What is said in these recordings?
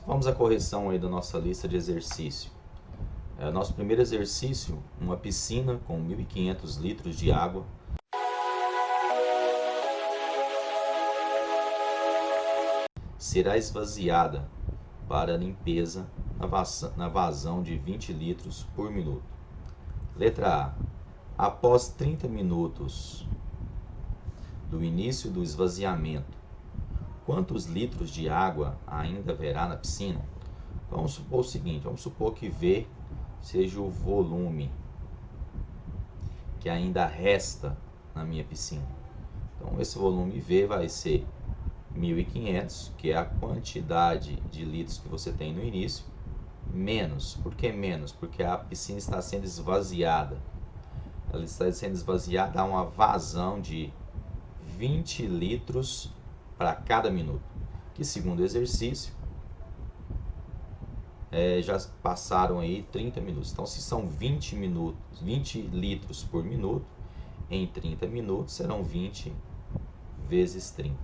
Vamos à correção aí da nossa lista de exercício. Nosso primeiro exercício, uma piscina com 1.500 litros de água. Será esvaziada para limpeza na vazão de 20 litros por minuto. Letra A. Após 30 minutos do início do esvaziamento, quantos litros de água ainda haverá na piscina? Vamos supor o seguinte, vamos supor que V seja o volume que ainda resta na minha piscina. Então esse volume V vai ser 1.500, que é a quantidade de litros que você tem no início, menos. Por que menos? Porque a piscina está sendo esvaziada. Ela está sendo esvaziada a uma vazão de 20 litros para cada minuto, que segundo o exercício já passaram aí 30 minutos. Então, se são 20 litros por minuto, em 30 minutos serão 20 vezes 30.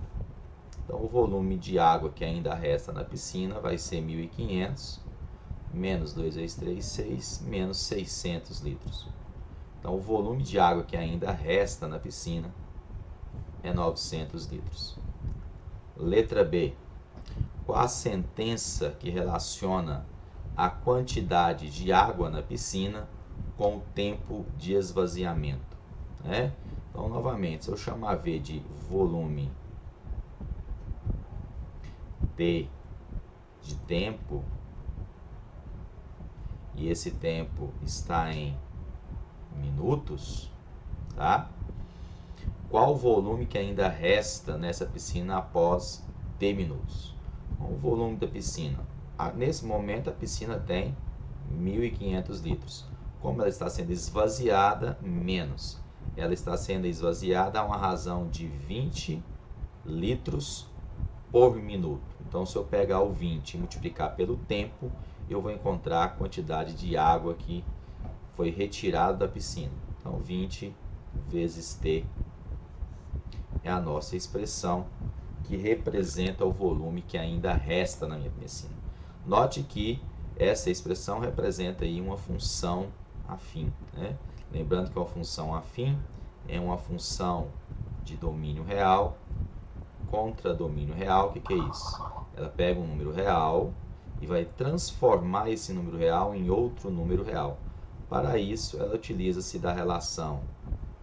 Então, o volume de água que ainda resta na piscina vai ser 1.500, menos 2 vezes 3, 6, menos 600 litros. Então, o volume de água que ainda resta na piscina é 900 litros. Letra B. Qual a sentença que relaciona a quantidade de água na piscina com o tempo de esvaziamento? Então, novamente, se eu chamar V de volume, T de tempo, e esse tempo está em minutos, tá? Qual o volume que ainda resta nessa piscina após T minutos? Então, o volume da piscina. Nesse momento, a piscina tem 1.500 litros. Como ela está sendo esvaziada, menos. Ela está sendo esvaziada a uma razão de 20 litros por minuto. Então, se eu pegar o 20 e multiplicar pelo tempo, eu vou encontrar a quantidade de água que foi retirada da piscina. Então, 20 vezes T é a nossa expressão que representa o volume que ainda resta na minha piscina. Note que essa expressão representa aí uma função afim, Lembrando que uma função afim é uma função de domínio real contra domínio real. O que é isso? Ela pega um número real e vai transformar esse número real em outro número real. Para isso, ela utiliza-se da relação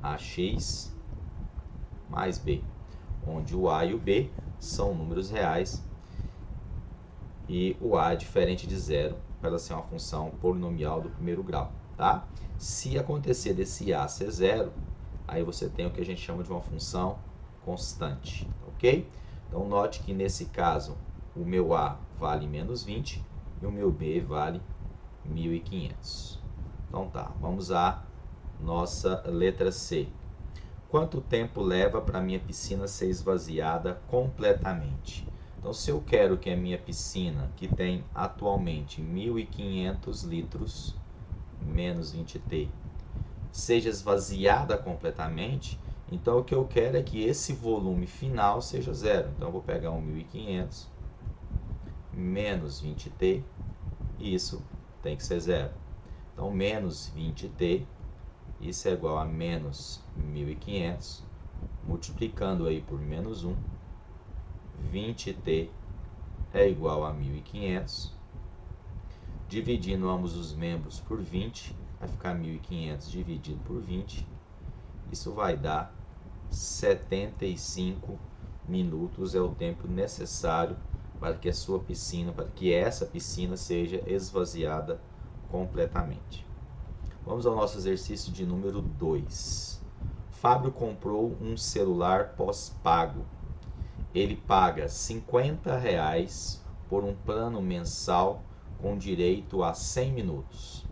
AX mais B, onde o A e o B são números reais e o A é diferente de zero, para ela ser uma função polinomial do primeiro grau, tá? Se acontecer desse A ser zero, aí você tem o que a gente chama de uma função constante, ok? Então, note que nesse caso, o meu A vale menos 20 e o meu B vale 1.500. Então tá, vamos à nossa letra C. Quanto tempo leva para a minha piscina ser esvaziada completamente? Então, se eu quero que a minha piscina, que tem atualmente 1.500 litros, menos 20T, seja esvaziada completamente, então o que eu quero é que esse volume final seja zero. Então, eu vou pegar 1.500 menos 20T, e isso tem que ser zero. Então, menos 20T, isso é igual a menos 1.500, multiplicando aí por menos 1, 20T é igual a 1.500, dividindo ambos os membros por 20, vai ficar 1.500 dividido por 20, isso vai dar 75 minutos, é o tempo necessário para que essa piscina seja esvaziada completamente. Vamos ao nosso exercício de número 2. Fábio comprou um celular pós-pago. Ele paga R$50 por um plano mensal com direito a 100 minutos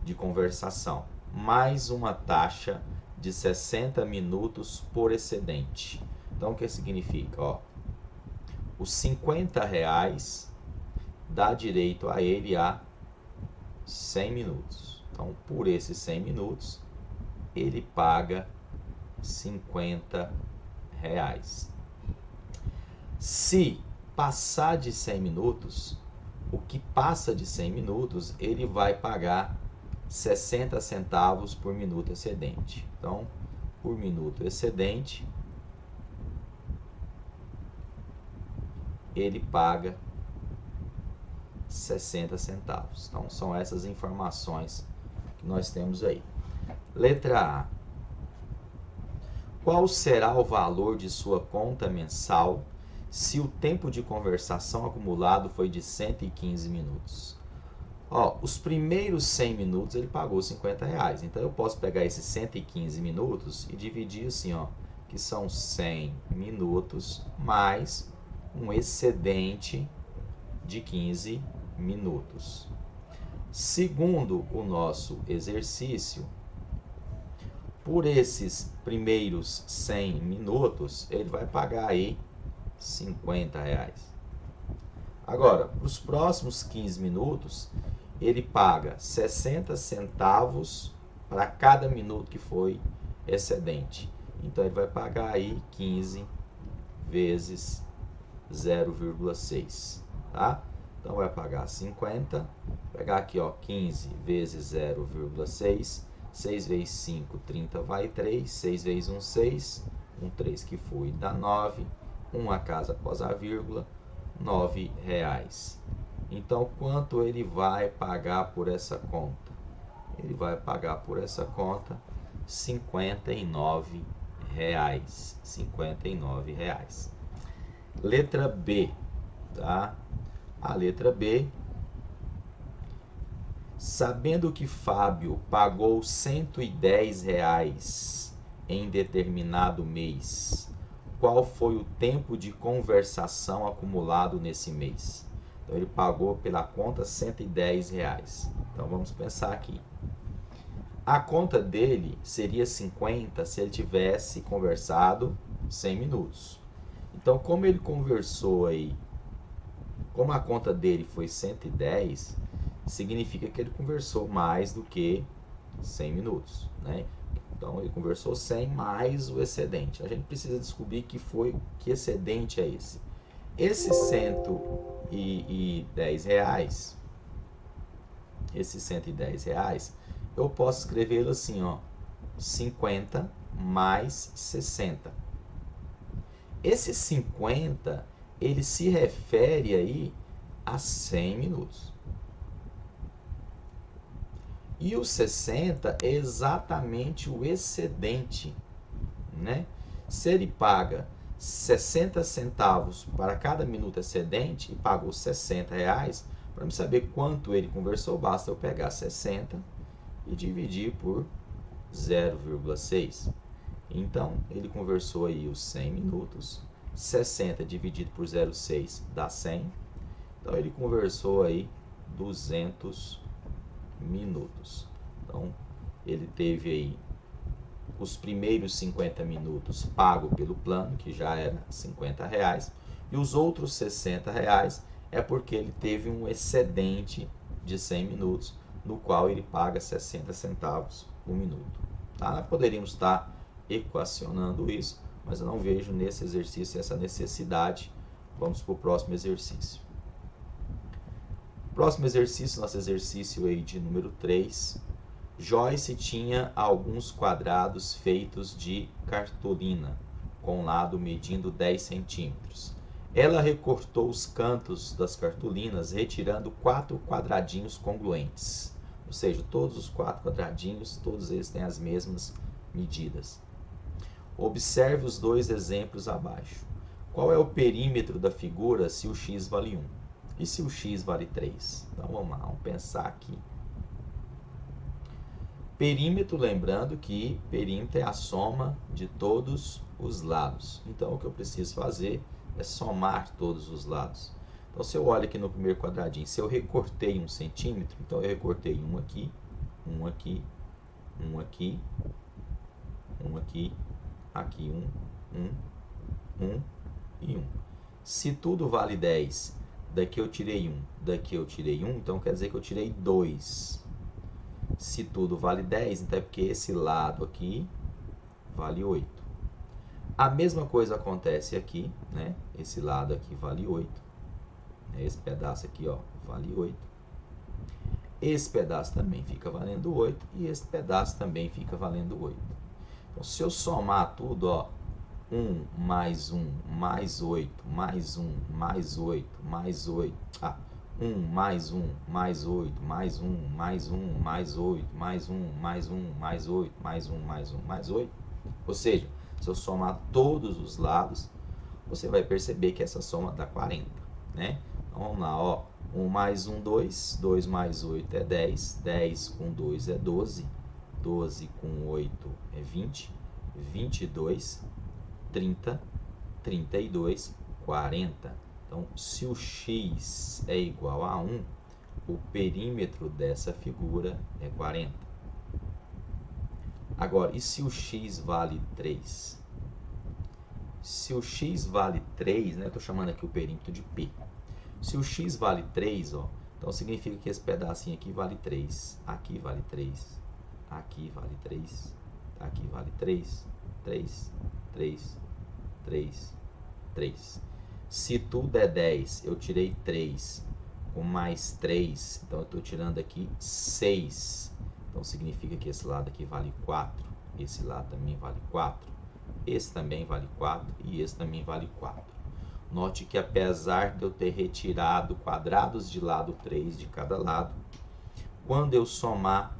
de conversação, mais uma taxa de 60 minutos por excedente. Então, o que significa? Os R$50 dá direito a ele a 100 minutos. Então, por esses 100 minutos, ele paga R$50. Se passar de 100 minutos, o que passa de 100 minutos, ele vai pagar 60 centavos por minuto excedente. Então, por minuto excedente, ele paga 60 centavos. Então, são essas informações que nós temos aí. Letra A. Qual será o valor de sua conta mensal se o tempo de conversação acumulado foi de 115 minutos? Ó, os primeiros 100 minutos ele pagou R$50. Então, eu posso pegar esses 115 minutos e dividir assim, ó, que são 100 minutos mais um excedente de 15 minutos. Segundo o nosso exercício, por esses primeiros 100 minutos, ele vai pagar aí R$50. Agora, para os próximos 15 minutos, ele paga 60 centavos para cada minuto que foi excedente. Então, ele vai pagar aí 15 vezes 0,6, tá? Então, vai pagar 50, pegar aqui, ó, 15 vezes 0,6, 6 vezes 5, 30, vai 3, 6 vezes 1, 6, 3 que foi, dá 9, 1 a casa após a vírgula, R$9. Então, quanto ele vai pagar por essa conta? Ele vai pagar por essa conta R$59. R$59. Letra B, tá? A letra B. Sabendo que Fábio pagou R$110 em determinado mês, qual foi o tempo de conversação acumulado nesse mês? Então, ele pagou pela conta R$110. Então, vamos pensar aqui. A conta dele seria 50 se ele tivesse conversado 100 minutos. Então, como ele conversou aí, como a conta dele foi 110, significa que ele conversou mais do que 100 minutos, né? Então, ele conversou 100 mais o excedente. A gente precisa descobrir que excedente é esse. Esses R$110, eu posso escrevê-lo assim, ó, 50 mais 60. Esse 50, ele se refere aí a 100 minutos. E o 60 é exatamente o excedente, né? Se ele paga 60 centavos para cada minuto excedente e pagou R$60, para me saber quanto ele conversou, basta eu pegar 60 e dividir por 0,6. Então, ele conversou aí os 100 minutos, 60 dividido por 0,6 dá 100. Então, ele conversou aí 200 minutos. Então, ele teve aí os primeiros 50 minutos pago pelo plano, que já era R$50, e os outros R$60 é porque ele teve um excedente de 100 minutos, no qual ele paga 60 centavos por minuto. Tá? Nós poderíamos estar equacionando isso, mas eu não vejo nesse exercício essa necessidade. Vamos para o próximo exercício. Próximo exercício, nosso exercício aí de número 3. Joyce tinha alguns quadrados feitos de cartolina, com lado medindo 10 centímetros. Ela recortou os cantos das cartolinas, retirando 4 quadradinhos congruentes. Ou seja, todos os 4 quadradinhos, todos eles têm as mesmas medidas. Observe os 2 exemplos abaixo. Qual é o perímetro da figura se o x vale 1? E se o x vale 3? Então vamos lá, vamos pensar aqui. Perímetro, lembrando que perímetro é a soma de todos os lados. Então o que eu preciso fazer é somar todos os lados. Então se eu olho aqui no primeiro quadradinho, se eu recortei 1 centímetro, então eu recortei um aqui, um aqui, um aqui, um aqui, aqui um e um. Se tudo vale 10, daqui eu tirei 1, daqui eu tirei 1, então quer dizer que eu tirei 2. Se tudo vale 10, então é porque esse lado aqui vale 8. A mesma coisa acontece aqui, né? Esse lado aqui vale 8. Esse pedaço aqui, ó, vale 8. Esse pedaço também fica valendo 8. E esse pedaço também fica valendo 8. Então, se eu somar tudo, ó, 1 mais 1 mais 8 mais 1 mais 8 mais 8. 1 mais 1 mais 8 mais 1 mais 1 mais 8 mais 1 mais 1 mais 8 mais 1 mais 1 mais 8. Ou seja, se eu somar todos os lados, você vai perceber que essa soma dá 40, né? Então vamos lá, ó. 1 mais 1, 2. 2 mais 8 é 10. 10 com 2 é 12. 12 com 8 é 20. 22, 30, 32, 40. Então, se o x é igual a 1, o perímetro dessa figura é 40. Agora, e se o x vale 3? Se o x vale 3, né? Estou chamando aqui o perímetro de P. Se o x vale 3, ó, então significa que esse pedacinho aqui vale 3. Aqui vale 3. Aqui vale 3. Aqui vale 3. 3, 3, 3, 3. Se tudo é 10, eu tirei 3 com mais 3, então eu estou tirando aqui 6. Então significa que esse lado aqui vale 4, esse lado também vale 4, esse também vale 4 e esse também vale 4. Note que apesar de eu ter retirado quadrados de lado 3 de cada lado, quando eu somar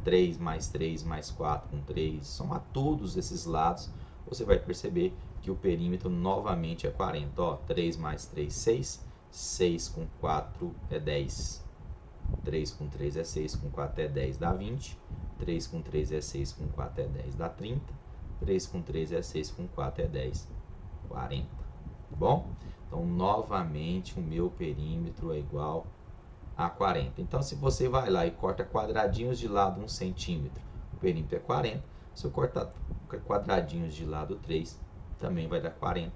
3 mais 3 mais 4 com 3, somar todos esses lados, você vai perceber que o perímetro novamente é 40. Ó, 3 mais 3, 6. 6 com 4 é 10. 3 com 3 é 6, com 4 é 10, dá 20. 3 com 3 é 6, com 4 é 10, dá 30. 3 com 3 é 6, com 4 é 10, 40. Bom? Então, novamente, o meu perímetro é igual a 40. Então, se você vai lá e corta quadradinhos de lado 1 centímetro, o perímetro é 40. Se eu cortar quadradinhos de lado 3, também vai dar 40.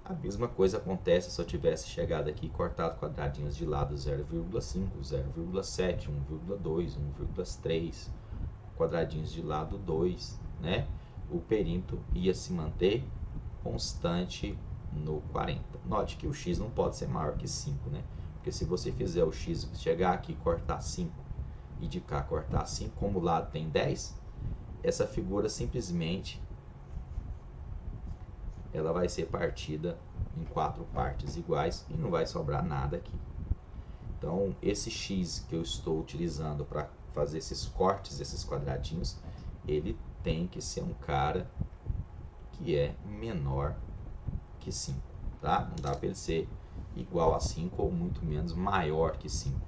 A mesma coisa acontece se eu tivesse chegado aqui e cortado quadradinhos de lado 0,5, 0,7, 1,2, 1,3, quadradinhos de lado 2, né? O perímetro ia se manter constante no 40. Note que o x não pode ser maior que 5, né? Porque se você fizer o x chegar aqui e cortar 5 e de cá cortar 5, como o lado tem 10, essa figura simplesmente ela vai ser partida em 4 partes iguais e não vai sobrar nada aqui. Então, esse x que eu estou utilizando para fazer esses cortes, esses quadradinhos, ele tem que ser um cara que é menor que 5, tá? Não dá para ele ser igual a 5 ou muito menos maior que 5.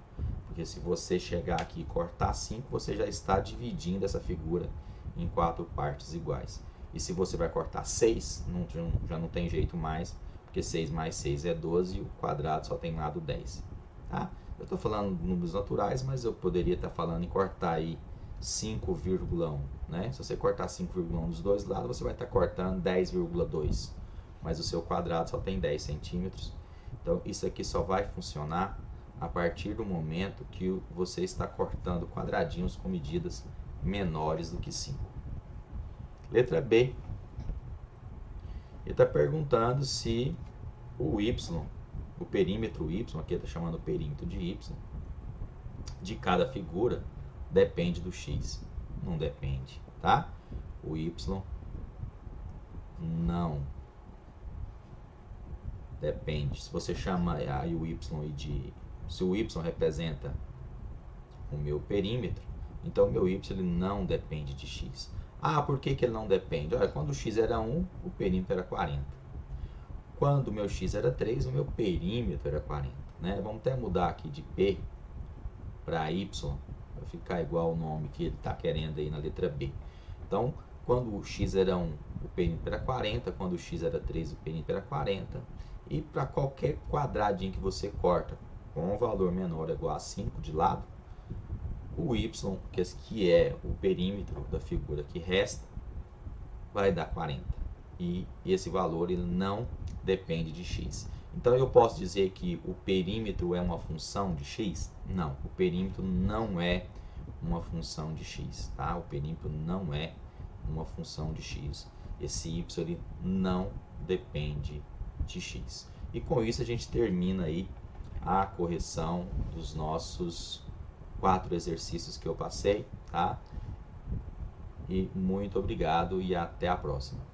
Porque se você chegar aqui e cortar 5, você já está dividindo essa figura em 4 partes iguais. E se você vai cortar 6, já não tem jeito mais, porque 6 mais 6 é 12 e o quadrado só tem lado 10. Tá? Eu estou falando de números naturais, mas eu poderia estar falando em cortar aí 5,1. Né? Se você cortar 5,1 dos dois lados, você vai estar cortando 10,2. Mas o seu quadrado só tem 10 centímetros. Então, isso aqui só vai funcionar a partir do momento que você está cortando quadradinhos com medidas menores do que 5. Letra B. Ele está perguntando se o y, o perímetro y, aqui ele está chamando o perímetro de y, de cada figura, depende do x. Não depende, tá? O y não depende. Se você chama aí o y de... Se o y representa o meu perímetro, então o meu y ele não depende de x. Ah, por que ele não depende? Olha, quando o x era 1, o perímetro era 40. Quando o meu x era 3, o meu perímetro era 40. Né? Vamos até mudar aqui de P para Y, para ficar igual o nome que ele está querendo aí na letra B. Então, quando o x era 1, o perímetro era 40. Quando o x era 3, o perímetro era 40. E para qualquer quadradinho que você corta com um valor menor ou igual a 5 de lado, o y, que é o perímetro da figura que resta, vai dar 40. E esse valor ele não depende de x. Então eu posso dizer que o perímetro é uma função de x? Não, o perímetro não é uma função de x. Tá? O perímetro não é uma função de x. Esse y ele não depende de x. E com isso a gente termina aí a correção dos nossos 4 exercícios que eu passei, tá? E muito obrigado e até a próxima.